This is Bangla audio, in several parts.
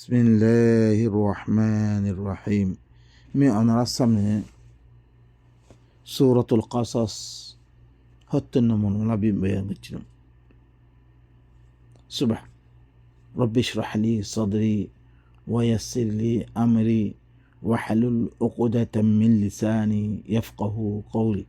بسم الله الرحمن الرحيم. أنا رسمنا سورة القصص هتنا من نبي بيان سبح رب اشرح لي صدري ويسر لي أمري واحلل عقدة من لساني يفقه قولي.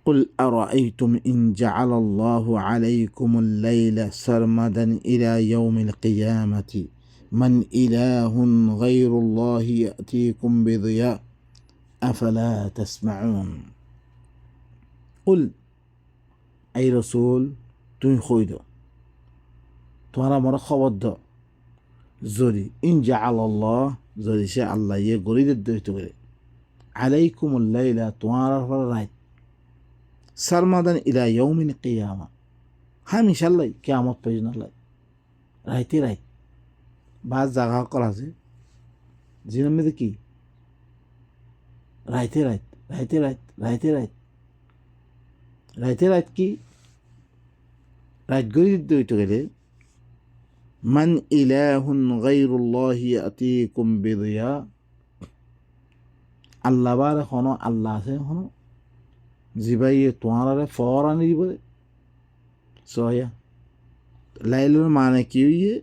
قل أرأيتم إن جعل الله عليكم الليل سرمدا إلى يوم القيامة من إله غير الله يأتيكم بضياء أفلا تسمعون. قل أي رسول তুই কইদ তোমার আমার খবর দাও যদি ইন জাআল আল্লাহ যদি সে আল্লাহ ইয়ে গরিদের দইত করে আলাইকুমুল লাইলা তোমার রাত সারমাদান ইলা ইয়াউমিল কিয়ামা হামিশাল্লাই কিয়ামত পর্যন্ত লাই রাইতে রাইত বাস জায়গা করা আছে জিনের মধ্যে কি রাইতে রাইত রাইতে রাইত রাইতে রাইত রাইতে রাইত কি রাত গরিব দইতে গেলে মান ইলাহুন গায়রুল্লাহি ইয়াতিকুম বিদিয়া আল্লাহ বারে হনো আল্লাহ আছে হনো জিবাইয়ে তোমারে ফর আনি দিব সয়া লাইলুর মানে কি হইয়ে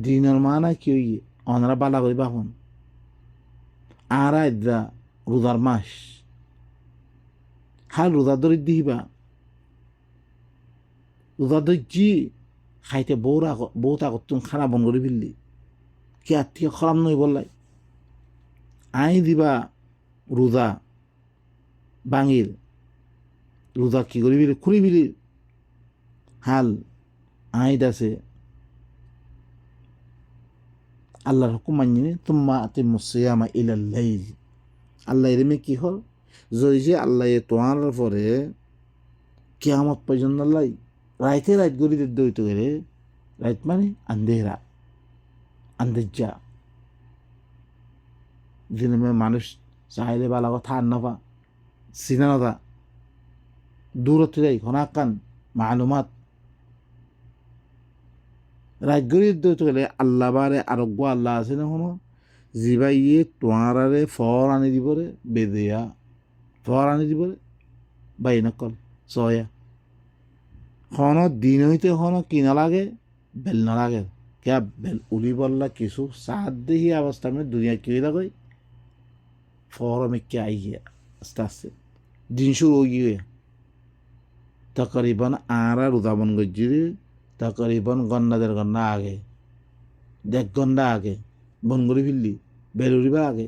দিনের মানে কি হইয়ে অনরা বালা করি বাপন আরা ইদা রোজার মাস হাল রোজা ধরে দিবা রোজা ধরছি খাইতে বউতা তুমি খানা বন করে ফেললি কি আত্মীয় খারাপ নই বললাই আই দিবা রোজা বাঙির রোজা কি করি বিলি খুলি বিলি হাল আইদ আছে আল্লাহর হুকুম মানিনি তুম্মা আতিমুস সিয়ামা ইলাল লাইল আল্লাহ এরমে কি হল যদি যে আল্লাহ তোমার পরে কিয়ামত পর্যন্ত লাই রাইতে রাত গরিদের দইত গেলে রাইত মানে আন্ধেরা আন্ধেজা দিনে মানুষ চাইলে বালা কথা আর নাপা সিনানতা দূরত্ব যাই ঘনাকান মালুমাত রাত গরিব দইত গেলে আল্লাহ বারে আরোগ্য আল্লাহ আছে না হনো জিবাইয়ে তোমারে ফর আনি দিবরে বেদেয়া ফর আনি দিবরে বাই নকল সয়া হনো দিন হইতে হনো কি না লাগে বেল না লাগে কে বেল উলি বললা কিছু সাত দেহি অবস্থা में दुनिया কি লাগে ফর में क्या आई है আস্তে আস্তে দিন শুরু হয়ে গিয়ে तकरीबन आरा रुदाबन गज्जिरे तकरीबन गन्नाদের गन्ना आगे देख गन्ना आगे बनगरी फिल्ली बेलुरिबा आगे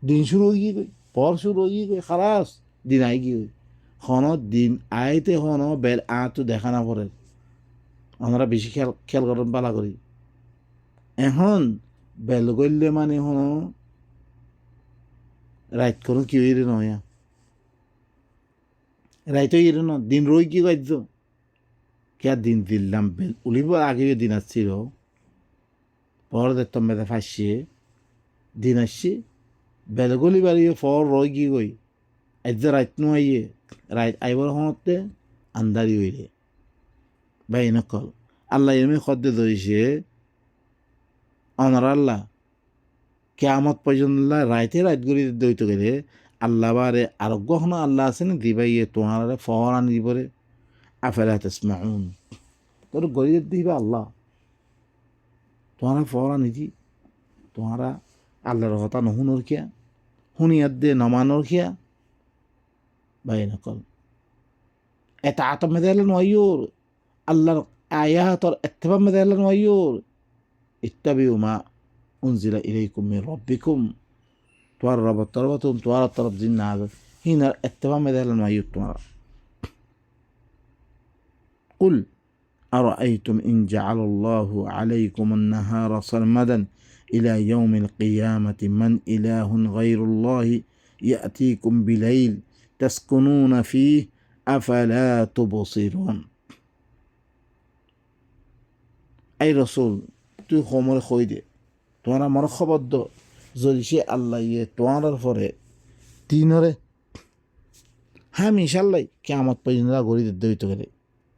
दिन शुरू हो गई पर शुरू हो गई खलास दिन आई गई হন দিন আইতে হন বেল তো দেখা না পড়ে আমরা বেশি খেয়াল করেন পালা করি এখন বেল গইলে মানে হন রাইত কোনো কি হইরে নয় রাইত হইরে ন দিন রই কি কাজ কে দিন দিলাম বেল উলিব আগে দিন আসছিল পরে দেখতাম বেদা ফাঁসছে দিন আসছে বেল গলি বাড়িয়ে ফর রই কি গই আজ রাইত নো আইয়ে রাইত আইবার হতে আন্দারি হইলে বাই নকল আল্লাহ এমনি খদ্দে ধরিছে অনার আল্লাহ কেয়ামত পর্যন্ত রাইতে রাইত গড়ি দইত গেলে আল্লাহ বারে আরোগ্য হনো আল্লাহ আছে না দিবাইয়ে তোমার ফর আনি দিবরে আফালা তাসমাউন তোর গড়ি দিবা আল্লাহ তোমার ফর আনি দি তোমারা আল্লাহর কথা নহুনোর খেয়া শুনিয়ার দে নমানোর খেয়া বাই নকল এটা আতম মেদালেন ওয়াইয়ুর আল্লাহর আয়াতর ইত্তিবা মেদালেন ওয়াইয়ুর ইত্তাবিউ মা উনজিলা ইলাইকুম মির রাব্বিকুম তোয়ার রব তরবাতুম তোয়ার তরব জিন্না আদ হিনা ইত্তিবা মেদালেন ওয়াইয়ুর তোমার قل أرأيتم إن جعل الله عليكم النهار سرمدا إلى يوم القيامة من إله غير الله يأتيكم بليل تسكنون فيه أفلا تبصرون. أي رسول তুই খমর খই দে তোমার আমার খবর দ যদি সে আল্লাহ ইয়ে তোমার পরে তিনরে হ্যাঁ মিশাল্লাই কেয়ামত পর্যন্ত গড়ি দইতে গেলে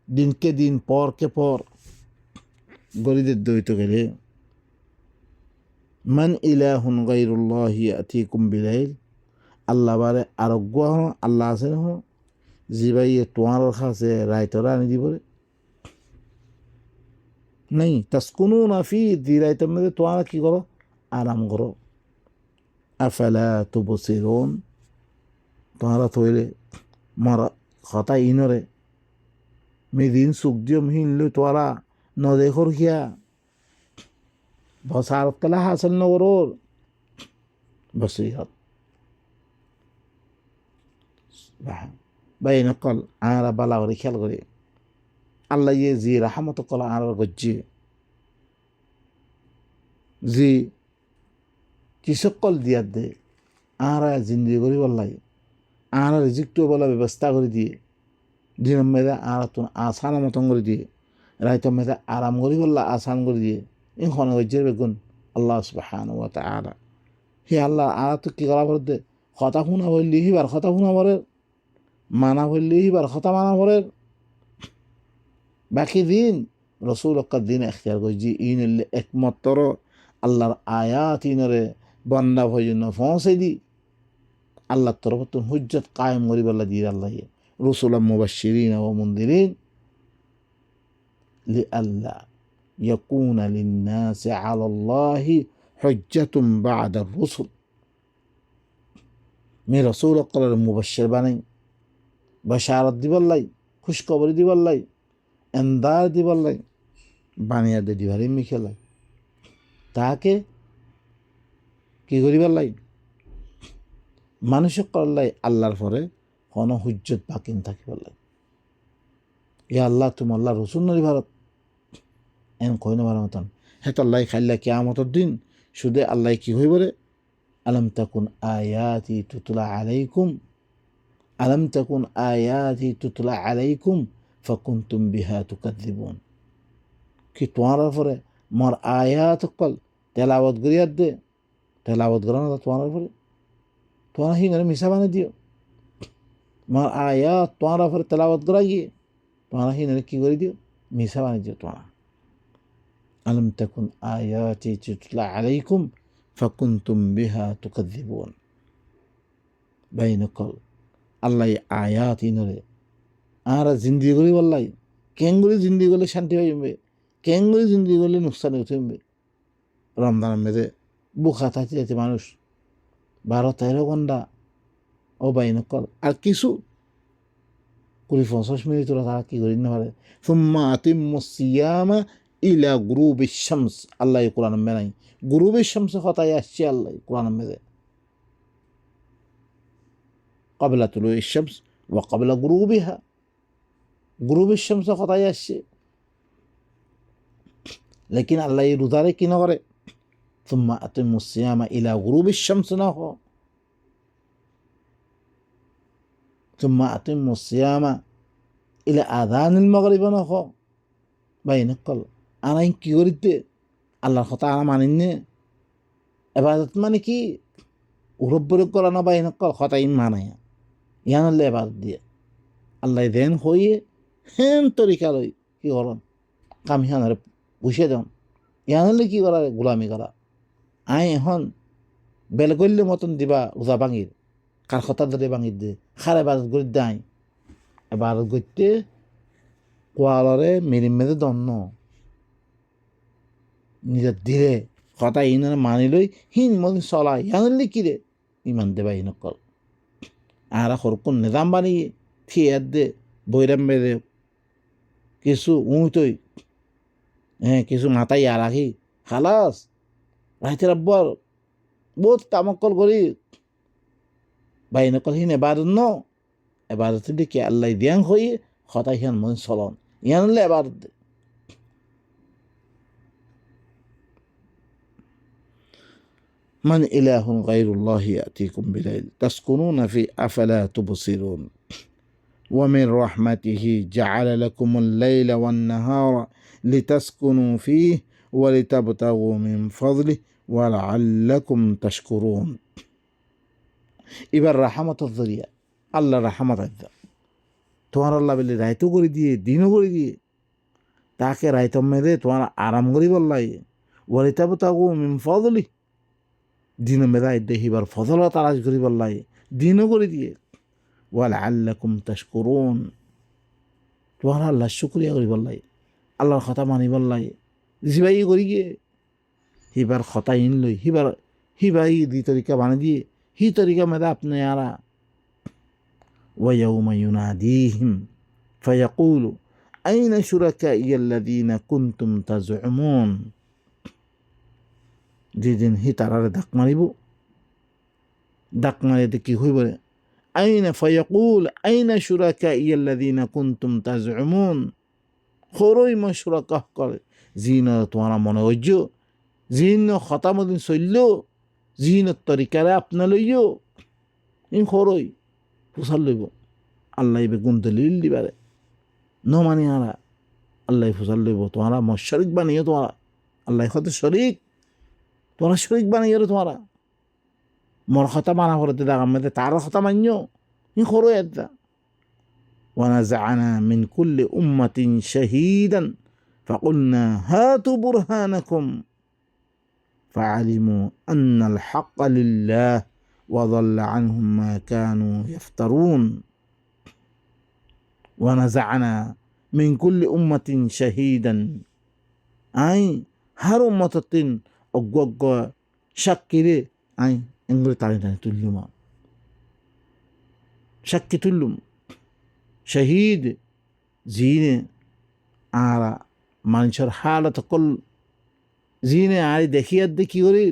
দিনকে দিন পরকে পর গরিদের দ্বৈত গেলে মান ইলাহুন গাইরুল্লাহি ইয়াতিকুম বিলাইল আল্লাহ বারে আরোগ্য হন আল্লাহ আছেন হন জিবাইয়ে তোমার কাছে রায়তরা আনি দিবরে নেই তাসকুনু নাফি দি রায়তের মধ্যে তোমারা কি করো আরাম করো আফালা তুবসিরুন তোমারা তৈলে মারা কথা ইনরে মেদিন সুখ দিও মিহিনলে তোরা ন দেখর কিয়া বসারত কালা হাসল নগরর বসিরত বাই নকল আরা বালা করে খেয়াল করে আল্লাহ ইয়ে জি রাহমত কলা আর গজ্জি জি কিসকল দিয়ার দে আরা জিন্দি করি বললাই আর রিজিকটো বলা ব্যবস্থা করে দিয়ে দিনের মেয়েদা আর আসান মতন করে দিয়ে রাইতের মেয়েদা আরাম করি বললা আসান করে দিয়ে এই খনে গজ্জের বেগুন আল্লাহ সুবহানাহু ওয়া তাআলা হে আল্লাহ আর তো কি করা বলতে কথা শুনা বললি হিবার কথা শুনা বলের মানা বললি হিবার কথা মানা বলের বাকি দিন রসুল অক্কার দিন এখতিয়ার করছি ইন একমাত্র আল্লাহর আয়াত ইনরে বন্দা ভজন পৌঁছে দি আল্লাহর তরফ তো হুজ্জত কায়েম করি বল্লা দিয়ে আল্লাহ রসুল মুবাশশিরিন ওয়া মুনদিরিন লিআল্লা ইয়াকুনা লিন্নাসি আলাল্লাহি হুজ্জাতুন বা'দা আর-রুসুল মে রসুল অক্কার মুবাশশির বানাই বাশারত দিবাল্লাই খুশখবরি দিবাল্লাই এন্দার দিবাল্লাই বানিয়া দে দিবারি মিখেলাই তাকে কি করিবার লাই মানুষে করলাই আল্লাহর পরে কোনো হুজ্জত বাকিন থাকিবার লাই ইয়া আল্লাহ তুমি আল্লাহ রসুল নরি ভারত এন কই না মতন হেত আল্লাহ খাইলা কিয়ামতের দিন শুধু আল্লাহ কি হইবরে আলাম তাকুন আয়াতি তুতলা আলাইকুম আলাম তাকুন আয়াতি তুতলা আলাইকুম ফাকুনতুম বিহা তুকাযযিবুন কি তোমার পরে মোর আয়াত কল তেলাওয়াত করিয়ার দে তেলাওয়াত করা না তোমার পরে তোমার হিনারে মিশা বানিয়ে দিও মোর আয়াত তোমার পরে তেলাওয়াত করা গিয়ে তোমার হিনারে কি করে দিও মিশা বানিয়ে দিও তোমার আলম তাকুন আয়াতি তুতলা আলাইকুম ফাকুনতুম বিহা তুকাযযিবুন বাইনকল আল্লাহ আয়াত ইনরে আর জিন্দি করি বললাই কেঙ্গুলি জিন্দি করলে শান্তি পাইবে কেঙ্গুলি জিন্দি করলে নুকসান উঠবে রমজানের মেয়েদের বুখা থাকতে যেতে মানুষ 12-13 ঘন্টা ও বাইনকল আর কিছু 20-50 মিনিট ওরা তারা কি করি না পারে সুম্মা আতিম্মুস সিয়ামা ইলা গুরুবিশ শামস আল্লাহ কোরআন মেলাই গুরুবিশ শামস কথাই আসছে আল্লাহ কোরআন মেয়ে ক্বাবলা তুলুইশ শামস ওয়া ক্বাবলা গুরুবিহা গুরুবিশ শামস কথাই আসছে লেকিন আল্লাহ এই রোজারে কি না করে সুম্মা আতিম্মুস সিয়ামা ইলা গুরুবিশ শামস না হো সুম্মা আতিম্মুস সিয়ামা ইলা আযানিল মাগরিব না হো বাইনকল আনাই কি করিতে আল্লাহর কথা আনা মানিনে এবাদত মানে কি উরব্বরে করা না বাইনকল কথা ইন মানায় ইয়ানলে এবাদত দিয়ে আল্লাহ দেন হইয়ে হেন তরিকা লই কি করন কাম হিয়ানরে বসে দেন ইয়ানলে কি করা গোলামি করা আই এখন বেলগল্য মতন দিবা রোজা ভাঙির কার কথা ধরে ভাঙির দে খার এবাদত করে দেয় এবাদত করতে কোয়ালরে মেরিম মেদে দন্ন নিজের ধীরে কথা ইনারে মানি লই হিন মন চলা ইয়ানলে কি রে ইমান দেবা ইনকল আর সরকুন নিজাম বানিয়ে থিয়ার দে বৈরাম বেদে কিছু উঁতই হ্যাঁ কিছু মাথায় আর রাখি খালাস রাইতে রব্বর বহুত তামক্কল করি বাইনকল হিন এবাদত ন এবাদত দেখি আল্লাহ দিয়াং হয়ে কথা হিয়ান মন চলন ইয়ানলে এবাদত দে من إله غير الله يأتيكم بليل تسكنون فيه أفلا تبصرون ومن رحمته جعل لكم الليل والنهار لتسكنوا فيه ولتبتغوا من فضله ولعلكم تشكرون إبر رحمة الذريع الله رحمة الذر তোমার আল্লাহ বলে রাইতও করে দিয়ে দিনও করে দিয়ে তাকে রাইত মেরে তোমার আরাম করি বললাই ওয়ারিতাব তাগু মিন ফজলি দিন মেদায় দেহিবার ফজল তালাশ করি বললাই দিনও করে দিয়ে ওয়ালাআল্লাকুম তাশকুরুন তোমার আল্লাহ শুকরিয়া করি বললাই আল্লাহর কথা মানি বললাই জিবাই করি গিয়ে হিবার কথা ইন লই হিবাই দি তরিকা বানিয়ে দিয়ে হি তরিকা মেদা আপনি আরা ويوم يناديهم فيقول أين شركائي الذين كنتم تزعمون যেদিন হি তারারে ডাক মারিব ডাক মারিতে কি হইব আইনা ফায়াকুল আইনা শুরাকাই আল্লাযীনা কুনতুম তাজউমুন খরই মশরাকা করে জিন তোমারা মনে হইজ জিন খতামদিন চলল জিন তরিকারে আপনা লইও ইন খরই ফুসাল লইব আল্লাহ ইবে গুণ দলিল দিবারে ন মানি আরা আল্লাহ ফুসাল লইব তোমারা মশরিক বানিয়ে তোমারা আল্লাহ হতে শরিক তোমরা শরিক বানিয়ে তোমারা মোর কথা মানা করতে দেখা মেতে তার কথা মান্য ই খরো এটা ونزعنا من كل أمة شهيدا فقلنا هاتوا برهانكم فعلموا أن الحق لله وضل عنهم ما كانوا يفترون ونزعنا من كل أمة شهيدا أي هر أمة أقوى شكري أي إنغري تعالي تلوما شك تلوم شهيد زين على মানুষের হালত কল জিনে আরে দেখিয়ার দেখি করি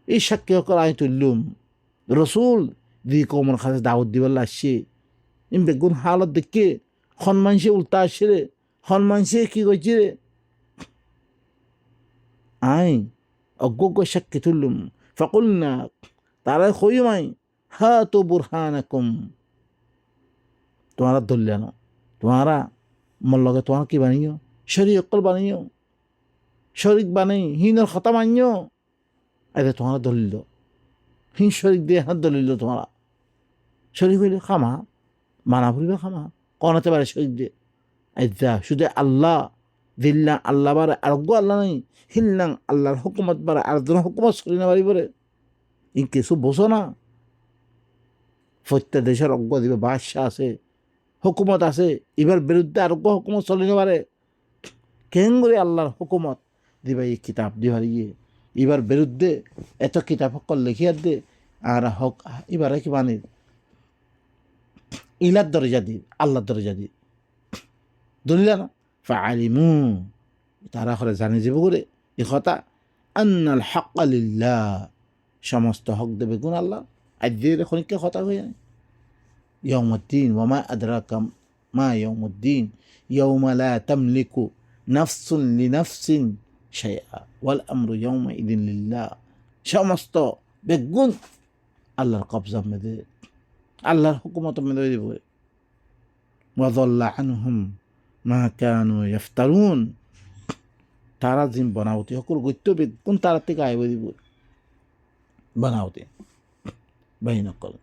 এই সাক্ষী সকল আমি তুললুম রসুল দি কমর কাছে দাওয়াত দিবার আসছে ইম বেগুন হালত দেখে খন মানুষে উল্টা আসছে রে খন মানুষে কি করছে রে আই অজ্ঞ সাক্ষী তুললুম ফকুল না তারা কইম আই হা তো বুরহানাকুম তোমারা ধরলে না তোমারা মোর লগে তোমার কি বানিও শরীর অকল বানিও শরিক বানাই হিনের কথা মানিও এতে তোমার দলিল হিন শরিক দিয়ে হাত দলিল তোমারা শরিক হইলে খামা মানা ফুরিবে খামা কনাতে পারে শরিক দিয়ে আইদা শুধু আল্লাহ দিল্লা আল্লাহ বারে আরোগ্য আল্লাহ নাই হিল্লাং আল্লাহর হুকুমত বারে আর জন হুকুমত চলি না পারিবরে ই কিছু বোঝো না প্রত্যেক দেশের অজ্ঞ দিবে বাদশাহ আছে হুকুমত আছে এবার বিরুদ্ধে আরোগ্য হুকুমত চলি না পারে কেন করে আল্লাহর হুকুমত দিবা এই কিতাব দিবার ইয়ে এবার বিরুদ্ধে এত কিতাব সকল লিখিয়ার দে আর হক এবারে কি মানে ইলার দরজা দি আল্লাহর দরজা দি দলিল না ফাআলিমু তারা করে জানি যাব করে এই কথা আন্নাল হাক্কা লিল্লাহ সমস্ত হক দেবে কোন আল্লাহ আজের খনিকে কথা হয়ে যায় ইয়াউমুদ্দিন ওয়া মা আদরাকা মা ইয়াউমুদ্দিন ইয়াউমা লা তামলিকু নাফসুন লিনাফসিন শাইআ ওয়াল আমরু ইয়াউমাইদিন লিল্লাহ সমস্ত বেগুন আল্লাহর কবজা মেদে আল্লাহর হুকুমত মেদে দিব ওয়া যাল্লা আনহুম মা কানু ইফতারুন তারা জিম বানাওতে সকল গত্য বেগুন তারা থেকে আইব দিব বানাওতে বাইনকল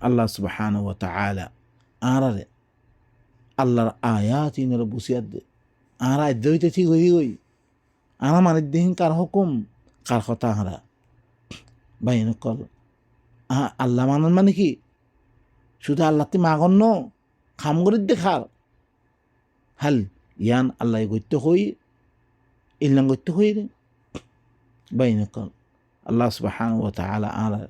আল্লাহ সুবহানাহু ওয়া তাআলা আরারে আল্লাহর আয়াত ইনর বুসিয়াত দে আরা দইতে ঠিক হই হই আরা মানে দিন কার হুকুম কার কথা হারা বাইনকল আল্লাহ মানন মানে কি শুধু আল্লাহতে মাগন্ন খাম করে দেখার হাল ইয়ান আল্লাহ গত্য হই ইল্লাং গত্য হই রে বাইনকল আল্লাহ সুবহানাহু ওয়া তাআলা আরা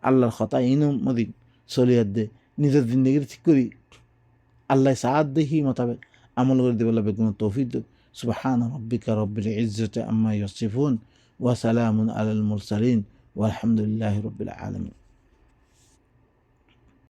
আল্লাহর কথা ইনম মদিন চলিয়াত দে নিজের জিন্দগির ঠিক করি আল্লাহ সাথ দেখি মোতাবেক আমল করে দেবে বেগুন তৌফিক সুবহান রাব্বিকা রব্বিল ইজ্জাতি আম্মা ইয়াসিফুন ওয়া সালামুন আলাল মুরসালিন ওয়ালহামদুলিল্লাহি রাব্বিল আলামিন।